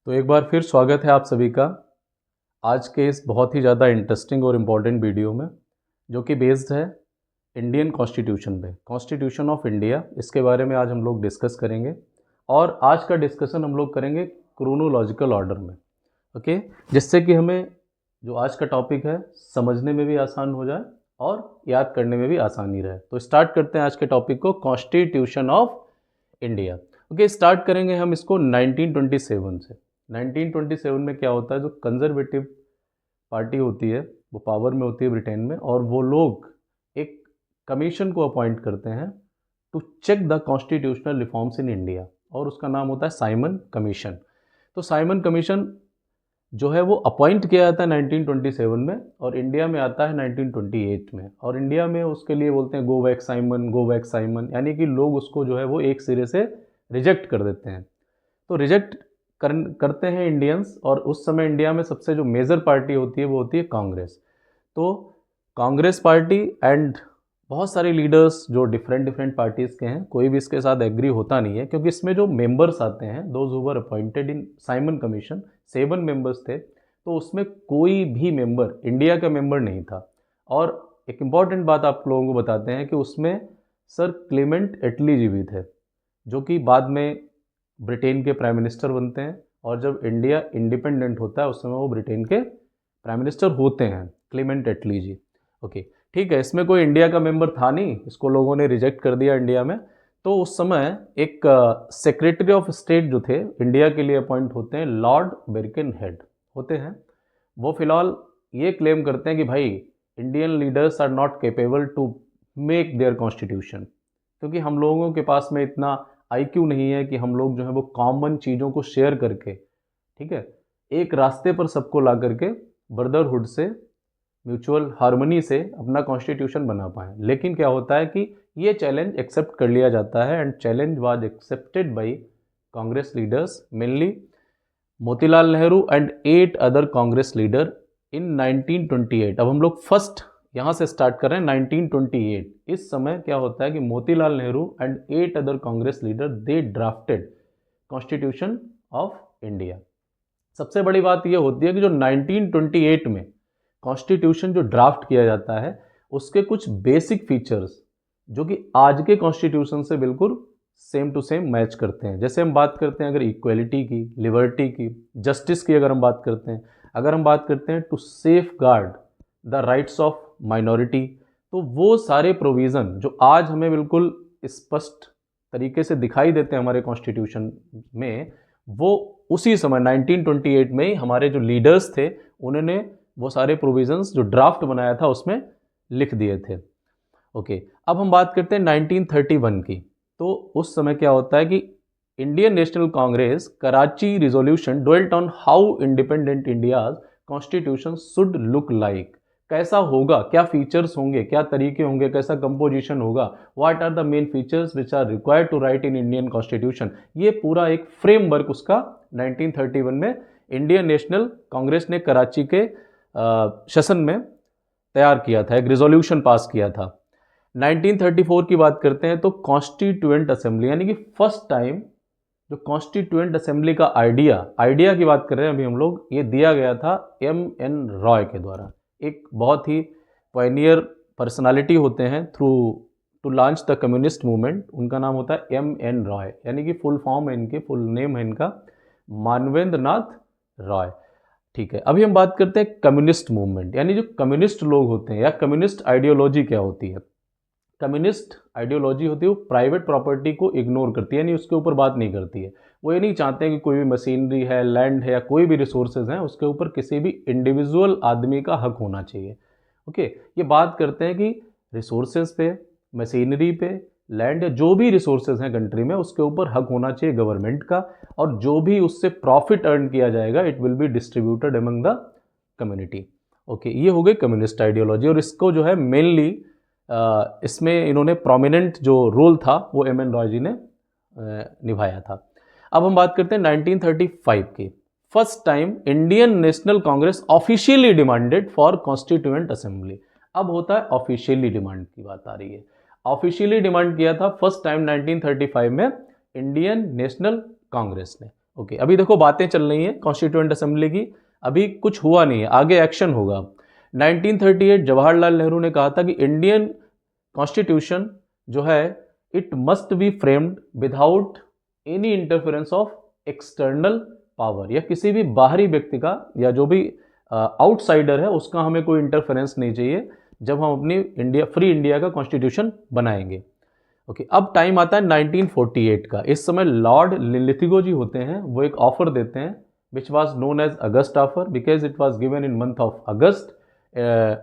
तो एक बार फिर स्वागत है आप सभी का आज के इस बहुत ही ज़्यादा इंटरेस्टिंग और इम्पॉर्टेंट वीडियो में, जो कि बेस्ड है इंडियन कॉन्स्टिट्यूशन पे, कॉन्स्टिट्यूशन ऑफ इंडिया। इसके बारे में आज हम लोग डिस्कस करेंगे और आज का डिस्कशन हम लोग करेंगे क्रोनोलॉजिकल ऑर्डर में, ओके, जिससे कि हमें जो आज का टॉपिक है समझने में भी आसान हो जाए और याद करने में भी आसानी रहे। तो स्टार्ट करते हैं आज के टॉपिक को, constitution of India. Okay, start करेंगे हम इसको 1927 से। 1927 में क्या होता है, जो कंजर्वेटिव पार्टी होती है वो पावर में होती है ब्रिटेन में, और वो लोग एक कमीशन को अपॉइंट करते हैं to check the constitutional reforms in India, और उसका नाम होता है साइमन कमीशन। तो साइमन कमीशन जो है वो अपॉइंट किया जाता है 1927 में, और इंडिया में आता है 1928 में। और इंडिया में उसके लिए बोलते हैं go back Simon, go back Simon, यानी कि लोग उसको जो है वो एक सिरे से रिजेक्ट कर देते हैं। तो रिजेक्ट करते हैं इंडियंस, और उस समय इंडिया में सबसे जो मेजर पार्टी होती है वो होती है कांग्रेस। तो कांग्रेस पार्टी एंड बहुत सारे लीडर्स जो डिफरेंट पार्टीज़ के हैं, कोई भी इसके साथ एग्री होता नहीं है, क्योंकि इसमें जो मेंबर्स आते हैं, those who were appointed in Simon commission, 7 members थे, तो उसमें कोई भी मेंबर इंडिया का मेंबर नहीं था। और एक इम्पॉर्टेंट बात आप लोगों को बताते हैं कि उसमें सर क्लेमेंट एटली जी भी थे, जो कि बाद में ब्रिटेन के प्राइम मिनिस्टर बनते हैं, और जब इंडिया इंडिपेंडेंट होता है उस समय वो ब्रिटेन के प्राइम मिनिस्टर होते हैं, क्लेमेंट एटली जी। ओके, ठीक है, इसमें कोई इंडिया का मेंबर था नहीं, इसको लोगों ने रिजेक्ट कर दिया इंडिया में। तो उस समय एक सेक्रेटरी ऑफ स्टेट जो थे इंडिया के लिए अपॉइंट होते हैं, लॉर्ड बिरकेनहेड होते हैं। वो फिलहाल ये क्लेम करते हैं कि भाई Indian leaders are not capable to make their constitution, क्योंकि हम लोगों के पास में इतना आईक्यू नहीं है कि हम लोग जो है वो कॉमन चीज़ों को शेयर करके, ठीक है, एक रास्ते पर सबको ला करके ब्रदरहुड से, म्यूचुअल हार्मनी से अपना कॉन्स्टिट्यूशन बना पाएँ। लेकिन क्या होता है कि ये चैलेंज एक्सेप्ट कर लिया जाता है, and challenge was accepted by Congress leaders, mainly Motilal Nehru and 8 other Congress leader in 1928। अब हम लोग फर्स्ट यहाँ से स्टार्ट कर रहे हैं 1928। इस समय क्या होता है कि Motilal Nehru and 8 other Congress leader they drafted constitution of India. सबसे बड़ी बात यह होती है कि जो 1928 में कॉन्स्टिट्यूशन जो ड्राफ्ट किया जाता है, उसके कुछ बेसिक फीचर्स जो कि आज के कॉन्स्टिट्यूशन से बिल्कुल सेम टू सेम मैच करते हैं। जैसे हम बात करते हैं अगर इक्वलिटी की, लिबर्टी की, जस्टिस की, अगर हम बात करते हैं, अगर हम बात करते हैं to safeguard the rights of minority, तो वो सारे प्रोविज़न जो आज हमें बिल्कुल स्पष्ट तरीके से दिखाई देते हैं हमारे कॉन्स्टिट्यूशन में, वो उसी समय 1928 में ही हमारे जो लीडर्स थे उन्होंने वो सारे प्रोविज़न्स जो ड्राफ्ट बनाया था उसमें लिख दिए थे। ओके, अब हम बात करते हैं 1931 की। तो उस समय क्या होता है कि Indian national Congress Karachi resolution dwelt on how independent India's constitution should look like, कैसा होगा, क्या फीचर्स होंगे, क्या तरीके होंगे, कैसा कंपोजिशन होगा, what are the main features which are required to write in Indian constitution. ये पूरा एक फ्रेमवर्क उसका 1931 में इंडियन नेशनल कांग्रेस ने कराची के सेशन में तैयार किया था, एक रिजोल्यूशन पास किया था। 1934 की बात करते हैं तो कॉन्स्टिट्यूएंट असेंबली, यानी कि फर्स्ट टाइम जो कॉन्स्टिट्यूएंट असेंबली का आइडिया की बात कर रहे हैं अभी हम लोग, ये दिया गया था M.N. रॉय के द्वारा। एक बहुत ही पायनियर पर्सनालिटी होते हैं through to launch the communist movement, उनका नाम होता है M.N. रॉय, यानी कि फुल फॉर्म है इनके, फुल नेम है इनका मानवेंद्र नाथ रॉय। ठीक है, अभी हम बात करते हैं कम्युनिस्ट मूवमेंट, यानी जो कम्युनिस्ट लोग होते हैं, या कम्युनिस्ट आइडियोलॉजी क्या होती है। कम्युनिस्ट आइडियोलॉजी होती है वो प्राइवेट प्रॉपर्टी को इग्नोर करती है, यानी उसके ऊपर बात नहीं करती है। वो ये नहीं चाहते हैं कि कोई भी मशीनरी है, लैंड है, या कोई भी रिसोर्सेज हैं, उसके ऊपर किसी भी इंडिविजुअल आदमी का हक होना चाहिए। ओके, ये बात करते हैं कि रिसोर्सेज पे, मशीनरी पे, लैंड या जो भी रिसोर्सेज हैं कंट्री में, उसके ऊपर हक होना चाहिए गवर्नमेंट का, और जो भी उससे प्रॉफिट अर्न किया जाएगा it will be distributed among the community. Okay, ये हो गई कम्युनिस्ट आइडियोलॉजी, और इसको जो है मेनली इसमें इन्होंने प्रोमिनेंट जो रोल था वो M.N. रॉय जी ने निभाया था। अब हम बात करते हैं 1935 की। First time Indian national Congress officially demanded for constituent assembly. अब होता है ऑफिशियली डिमांड की बात आ रही है। ऑफिशियली डिमांड किया था फर्स्ट टाइम 1935 में इंडियन नेशनल कांग्रेस ने। ओके, अभी देखो बातें चल रही हैं कॉन्स्टिट्यूएंट असेंबली की, अभी कुछ हुआ नहीं है, आगे एक्शन होगा। 1938 जवाहरलाल नेहरू ने कहा था कि इंडियन कॉन्स्टिट्यूशन जो है it must be framed without any interference of external power, या किसी भी बाहरी व्यक्ति का या जो भी आउटसाइडर है उसका हमें कोई इंटरफेरेंस नहीं चाहिए जब हम अपनी इंडिया फ्री इंडिया का कॉन्स्टिट्यूशन बनाएंगे। ओके, अब टाइम आता है 1948 का। इस समय लॉर्ड लिथिगो जी होते हैं, वो एक ऑफर देते हैं which was known as August offer because it was given in month of August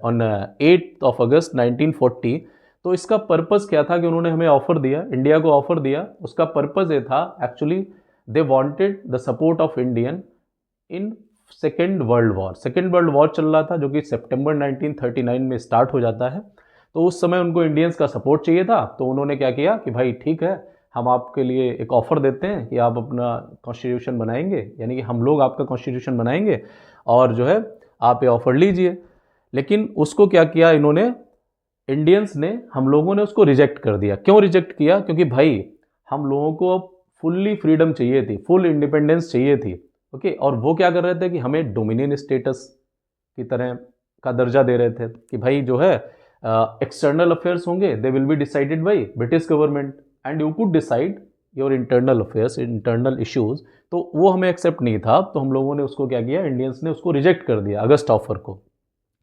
on 8 of August 1940। तो इसका पर्पस क्या था कि उन्होंने हमें ऑफर दिया, इंडिया को ऑफर दिया, उसका पर्पस ये था actually they wanted the support of Indian in second world war. Second world war चल रहा था जो कि सितंबर 1939 में स्टार्ट हो जाता है। तो उस समय उनको इंडियंस का सपोर्ट चाहिए था, तो उन्होंने क्या किया कि भाई ठीक है, हम आपके लिए एक ऑफ़र देते हैं कि आप अपना कॉन्स्टिट्यूशन बनाएंगे, यानी कि हम लोग आपका कॉन्स्टिट्यूशन बनाएंगे और जो है आप ये ऑफ़र लीजिए। लेकिन उसको क्या किया इन्होंने, इंडियंस ने, हम लोगों ने उसको रिजेक्ट कर दिया। क्यों रिजेक्ट किया? क्योंकि भाई हम लोगों को फुल्ली फ्रीडम चाहिए थी, फुल इंडिपेंडेंस चाहिए थी। ओके, और वो क्या कर रहे थे कि हमें डोमिनियन स्टेटस की तरह का दर्जा दे रहे थे कि भाई जो है एक्सटर्नल अफेयर्स होंगे they will be decided by British government and you could decide your internal affairs, internal issues. तो वो हमें एक्सेप्ट नहीं था, तो हम लोगों ने उसको क्या किया, इंडियंस ने उसको रिजेक्ट कर दिया अगस्त ऑफर को।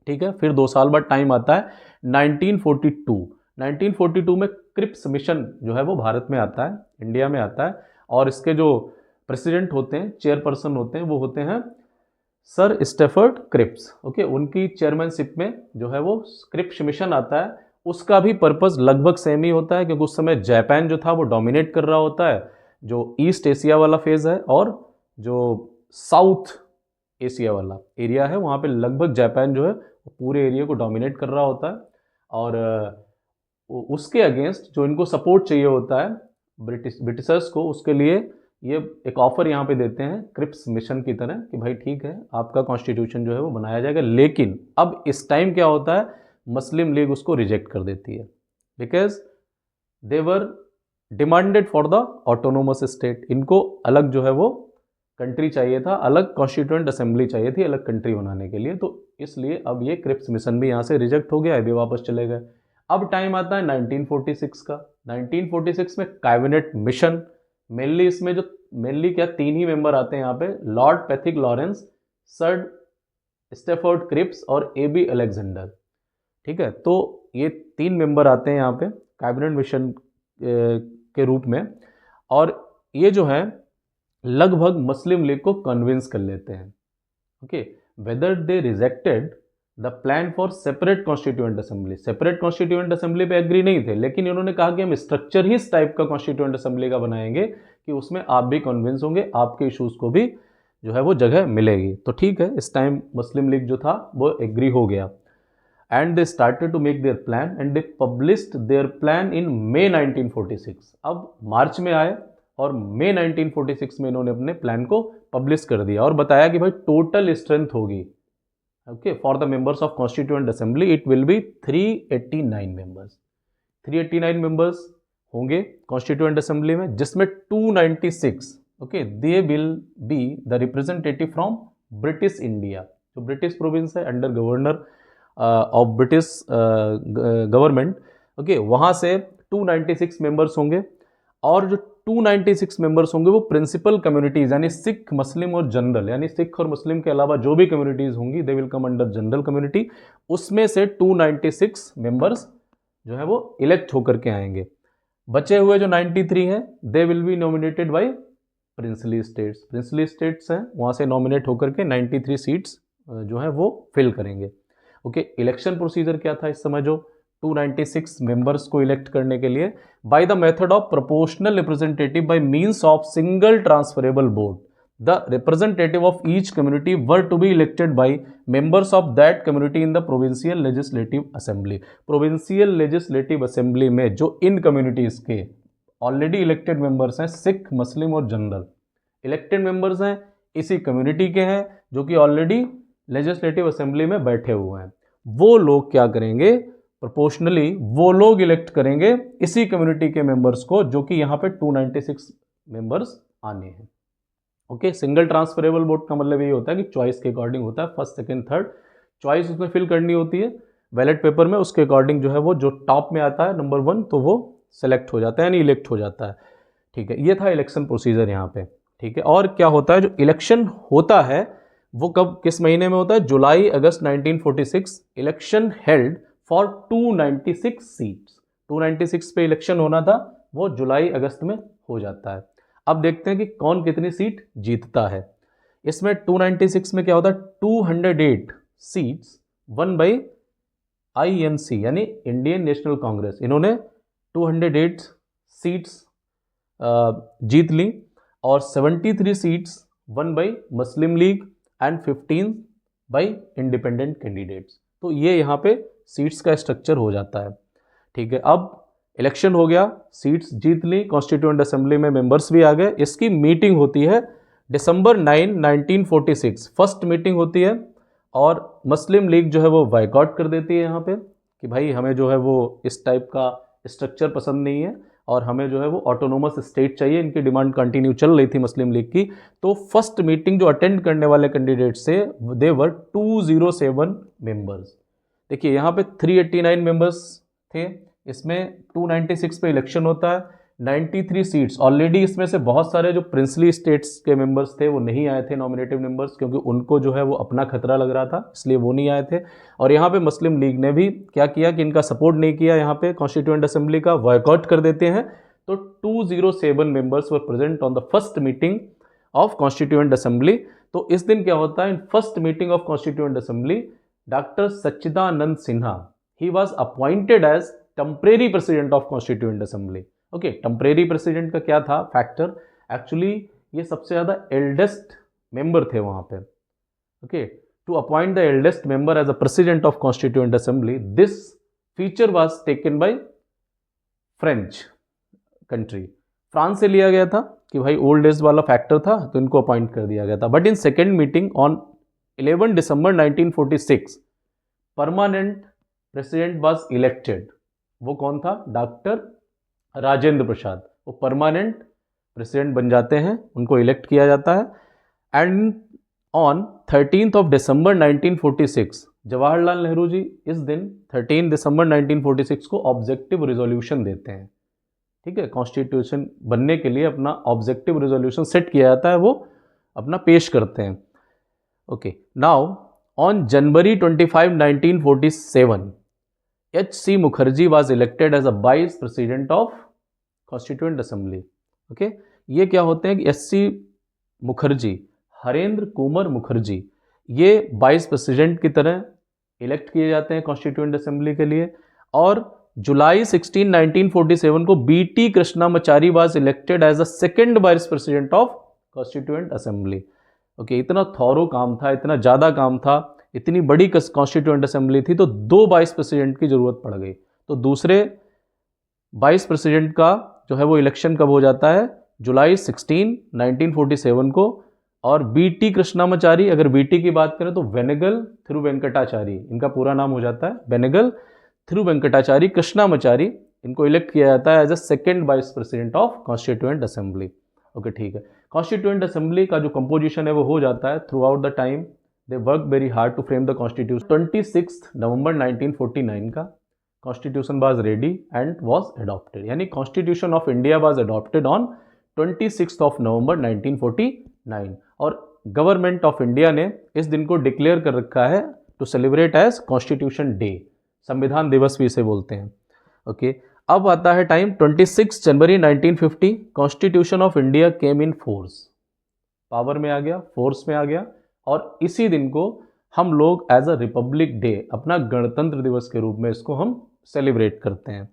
ठीक है, फिर 2 साल बाद टाइम आता है 1942। 1942 में क्रिप्स मिशन जो है वो भारत में आता है, इंडिया में आता है, और इसके जो प्रेसिडेंट होते हैं, चेयरपर्सन होते हैं, वो होते हैं सर स्टेफर्ड क्रिप्स। ओके, उनकी चेयरमैनशिप में जो है वो क्रिप्स मिशन आता है। उसका भी पर्पस लगभग सेम ही होता है, क्योंकि उस समय जापान जो था वो डोमिनेट कर रहा होता है, जो ईस्ट एशिया वाला फेज़ है, और जो साउथ एशिया वाला एरिया है वहाँ पे लगभग जापान जो है पूरे एरिया को डोमिनेट कर रहा होता है। और उसके अगेंस्ट जो इनको सपोर्ट चाहिए होता है ब्रिटिशर्स को, उसके लिए ये एक ऑफर यहाँ पे देते हैं क्रिप्स मिशन की तरह कि भाई ठीक है, आपका कॉन्स्टिट्यूशन जो है वो बनाया जाएगा। लेकिन अब इस टाइम क्या होता है, मुस्लिम लीग उसको रिजेक्ट कर देती है because they were demanded for the autonomous state. इनको अलग जो है वो कंट्री चाहिए था, अलग कॉन्स्टिट्यूएंट असेंबली चाहिए थी अलग कंट्री बनाने के लिए। तो इसलिए अब ये क्रिप्स मिशन भी यहाँ से रिजेक्ट हो गया, ये भी वापस चले गए। अब टाइम आता है 1946 का। 1946 में कैबिनेट मिशन, मेनली इसमें जो मेनली क्या 3 ही मेंबर आते हैं यहाँ पे, Lord Pethick Lawrence, sir Stafford Cripps और AB अलेक्जेंडर। ठीक है, तो ये 3 मेंबर आते हैं यहाँ पे कैबिनेट मिशन के रूप में, और ये जो है लगभग मुस्लिम लीग को कन्विंस कर लेते हैं। Okay, whether they rejected the plan for separate constituent assembly. Separate constituent assembly पे एग्री नहीं थे, लेकिन इन्होंने कहा कि हम स्ट्रक्चर ही इस टाइप का कॉन्स्टिट्यूएंट असेंबली का बनाएंगे कि उसमें आप भी कन्विंस होंगे, आपके इश्यूज को भी जो है वो जगह मिलेगी। तो ठीक है, इस टाइम मुस्लिम लीग जो था वो एग्री हो गया and they started to make their plan and they published their plan in May 1946। अब मार्च में आए और मई 1946 में इन्होंने अपने प्लान को पब्लिश कर दिया और बताया कि भाई टोटल स्ट्रेंथ होगी okay for the members of constituent assembly it will be 389 members. 389 members होंगे कॉन्स्टिट्यूएंट असेंबली में, जिसमें 296 okay they will be the representative from British India, जो ब्रिटिश प्रोविंस है under governor of British government. Okay, वहाँ से 296 members होंगे, और जो 296 मेंबर्स होंगे वो प्रिंसिपल कम्युनिटीज़ यानी सिख, मुस्लिम और जनरल, यानी सिख और मुस्लिम के अलावा जो भी कम्युनिटीज़ होंगी they will come under general community. उसमें से 296 मेंबर्स जो है वो इलेक्ट होकर के आएंगे। बचे हुए जो 93 हैं they will be nominated by princely states. Princely states हैं, वहाँ से नॉमिनेट होकर के 93 सीट्स जो है वो फिल करेंगे। ओके, इलेक्शन प्रोसीजर क्या था इस समय, जो 296 मेंबर्स को इलेक्ट करने के लिए by the method of proportional representative by means of single transferable vote. The representative of each community were to be elected by members of that community in the provincial legislative assembly. Provincial legislative assembly में जो इन communities के already elected members हैं, सिख, मुस्लिम और general elected members हैं, इसी community के हैं जो कि ऑलरेडी लेजिस्लेटिव असेंबली में बैठे हुए हैं, वो लोग क्या करेंगे, प्रोपोर्शनली वो लोग इलेक्ट करेंगे इसी कम्युनिटी के मेंबर्स को, जो कि यहाँ पे 296 मेंबर्स आने हैं। ओके, सिंगल ट्रांसफरेबल वोट का मतलब ये होता है कि चॉइस के अकॉर्डिंग होता है, फर्स्ट सेकंड थर्ड चॉइस उसमें फिल करनी होती है बैलेट पेपर में, उसके अकॉर्डिंग जो है वो जो टॉप में आता है नंबर 1 तो वो सेलेक्ट हो जाता है यानी इलेक्ट हो जाता है। ठीक है, ये था इलेक्शन प्रोसीजर यहाँ पे। ठीक है, और क्या होता है, जो इलेक्शन होता है वो कब किस महीने में होता है, जुलाई अगस्त 1946 इलेक्शन हेल्ड फॉर 296 सीट्स। 296 पे इलेक्शन होना था, वो जुलाई अगस्त में हो जाता है। अब देखते हैं कि कौन कितनी सीट जीतता है। इसमें 296 में क्या होता है, 208 सीट्स वन बाई आईएनसी यानी इंडियन नेशनल कांग्रेस, इन्होंने 208 सीट्स जीत ली, और 73 seats one by Muslim league and 15 by independent candidates. तो ये यहाँ पे सीट्स का स्ट्रक्चर हो जाता है। ठीक है, अब इलेक्शन हो गया, सीट्स जीत ली, कॉन्स्टिट्यूएंट असेंबली में मेंबर्स भी आ गए। इसकी मीटिंग होती है दिसंबर 9, 1946 फर्स्ट मीटिंग होती है, और मुस्लिम लीग जो है वो बायकॉट कर देती है यहाँ पे कि भाई हमें जो है वो इस टाइप का स्ट्रक्चर पसंद नहीं है और हमें जो है वो ऑटोनोमस स्टेट चाहिए। इनकी डिमांड कंटिन्यू चल रही थी मुस्लिम लीग की। तो फर्स्ट मीटिंग जो अटेंड करने वाले कैंडिडेट से दे वर 207 मेंबर्स। देखिए यहाँ पे 389 मेंबर्स थे, इसमें 296 पे इलेक्शन होता है, 93 सीट्स ऑलरेडी, इसमें से बहुत सारे जो प्रिंसली स्टेट्स के मेंबर्स थे वो नहीं आए थे नॉमिनेटिव मेंबर्स, क्योंकि उनको जो है वो अपना खतरा लग रहा था, इसलिए वो नहीं आए थे। और यहाँ पे मुस्लिम लीग ने भी क्या किया कि इनका सपोर्ट नहीं किया, यहाँ पे कॉन्स्टिट्यूएंट असेंबली का बॉयकॉट कर देते हैं। तो 207 members were present on the first meeting of constituent assembly. तो इस दिन क्या होता है, in first meeting of constituent assembly doctor Sachchidanand Sinha he was appointed as temporary president of constituent assembly. Okay, temporary president का क्या था फैक्टर, एक्चुअली ये सबसे ज़्यादा एल्डेस्ट मेंबर थे वहाँ पे। Okay, to appoint the eldest member as a president of constituent assembly, this feature was taken by French country. France से लिया गया था कि भाई ओल्ड एज वाला फैक्टर था तो इनको अपॉइंट कर दिया गया था। But in second meeting on 11 December 1946 permanent president was elected. वो कौन था, डॉक्टर राजेंद्र प्रसाद, वो परमानेंट प्रेसिडेंट बन जाते हैं, उनको इलेक्ट किया जाता है। एंड ऑन 13 दिसंबर 1946 जवाहरलाल नेहरू जी इस दिन 13 दिसंबर 1946 को ऑब्जेक्टिव रिजोल्यूशन देते हैं। ठीक है, कॉन्स्टिट्यूशन बनने के लिए अपना ऑब्जेक्टिव रिजोल्यूशन सेट किया जाता है, वो अपना पेश करते हैं। Okay, now on January 25, 1947 H.C. Mukherjee was elected as a vice president of Constituent Assembly. Okay, ये क्या होते हैं कि H.C. मुखर्जी, हरेंद्र कुमार मुखर्जी, ये वाइस प्रेसिडेंट की तरह इलेक्ट किए जाते हैं कॉन्स्टिट्यूएंट असेंबली के लिए। और जुलाई 16, 1947 को B.T. Krishnamachari was elected as a second vice president of constituent assembly. Okay, इतना थॉरो काम था, इतना ज़्यादा काम था, इतनी बड़ी कॉन्स्टिट्यूएंट असेंबली थी, तो 2 वाइस प्रेसिडेंट की जरूरत पड़ गई। तो दूसरे वाइस प्रेसिडेंट का जो है वो इलेक्शन कब हो जाता है, जुलाई 16, 1947 को। और B.T. कृष्णामाचारी, अगर B.T. की बात करें तो वेनेगल थ्रू वेंकटाचारी, इनका पूरा नाम हो जाता है वेनेगल थ्रू वेंकटाचारी कृष्णामाचारी, इनको इलेक्ट किया जाता है as a second vice president of constituent assembly. Okay, ठीक है, कॉन्स्टिट्यूएंट असेंबली का जो कंपोजिशन है वो हो जाता है throughout the time. They work very hard to frame the constitution. 26 November 1949 का constitution was ready and was adopted, यानी constitution of India was adopted on 26 November 1949। और गवर्नमेंट ऑफ इंडिया ने इस दिन को डिक्लेयर कर रखा है to celebrate as constitution day, संविधान दिवस भी इसे बोलते हैं। ओके, अब आता है time 26 January 1950, constitution of India came in force, power में आ गया, फोर्स में आ गया। और इसी दिन को हम लोग एज अ रिपब्लिक डे, अपना गणतंत्र दिवस के रूप में इसको हम सेलिब्रेट करते हैं।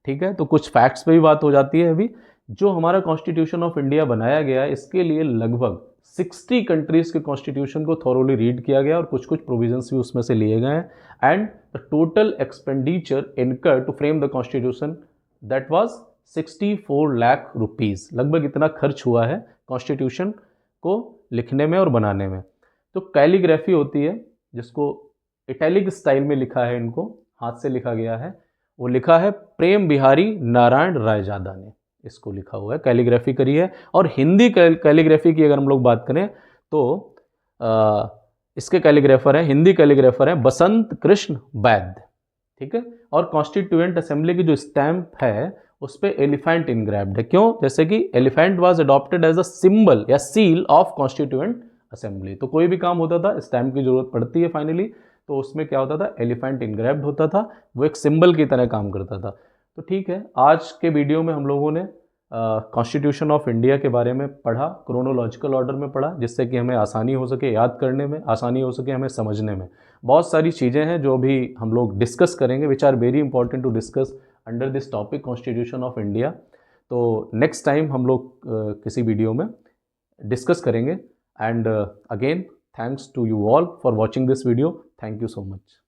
ठीक है, तो कुछ फैक्ट्स पे भी बात हो जाती है। अभी जो हमारा कॉन्स्टिट्यूशन ऑफ इंडिया बनाया गया है, इसके लिए लगभग 60 कंट्रीज़ के कॉन्स्टिट्यूशन को थॉरोली रीड किया गया और कुछ कुछ प्रोविजंस भी उसमें से लिए गए हैं। And the total expenditure incur to frame the constitution that was 64 lakh rupees, लगभग इतना खर्च हुआ है कॉन्स्टिट्यूशन को लिखने में और बनाने में। तो कैलीग्राफी होती है, जिसको इटैलिक स्टाइल में लिखा है, इनको हाथ से लिखा गया है, वो लिखा है प्रेम बिहारी नारायण रायजादा ने। इसको लिखा हुआ है, कैलीग्राफी करी है। और हिंदी कैलीग्राफी की अगर हम लोग बात करें तो इसके कैलीग्राफर हैं, हिंदी कैलीग्राफर हैं बसंत कृष्ण वैद्य, ठीक है। और कॉन्स्टिट्यूएंट असेंबली की जो स्टैंप है उस पर एलिफेंट इनग्रैब्ड है। क्यों? जैसे कि elephant was adopted as a symbol या सील ऑफ कॉन्स्टिट्यूएंट असेंबली। तो कोई भी काम होता था, स्टैंप की जरूरत पड़ती है फाइनली, तो उसमें क्या होता था, एलिफेंट इनग्रैब्ड होता था, वो एक सिंबल की तरह काम करता था। तो ठीक है, आज के वीडियो में हम लोगों ने कॉन्स्टिट्यूशन ऑफ इंडिया के बारे में पढ़ा, क्रोनोलॉजिकल ऑर्डर में पढ़ा, जिससे कि हमें आसानी हो सके याद करने में, आसानी हो सके हमें समझने में। बहुत सारी चीज़ें हैं जो भी हम लोग डिस्कस करेंगे, which are very important to discuss under this topic constitution of India. तो नेक्स्ट टाइम हम लोग किसी वीडियो में डिस्कस करेंगे। And again thanks to you all for watching this video. Thank you so much.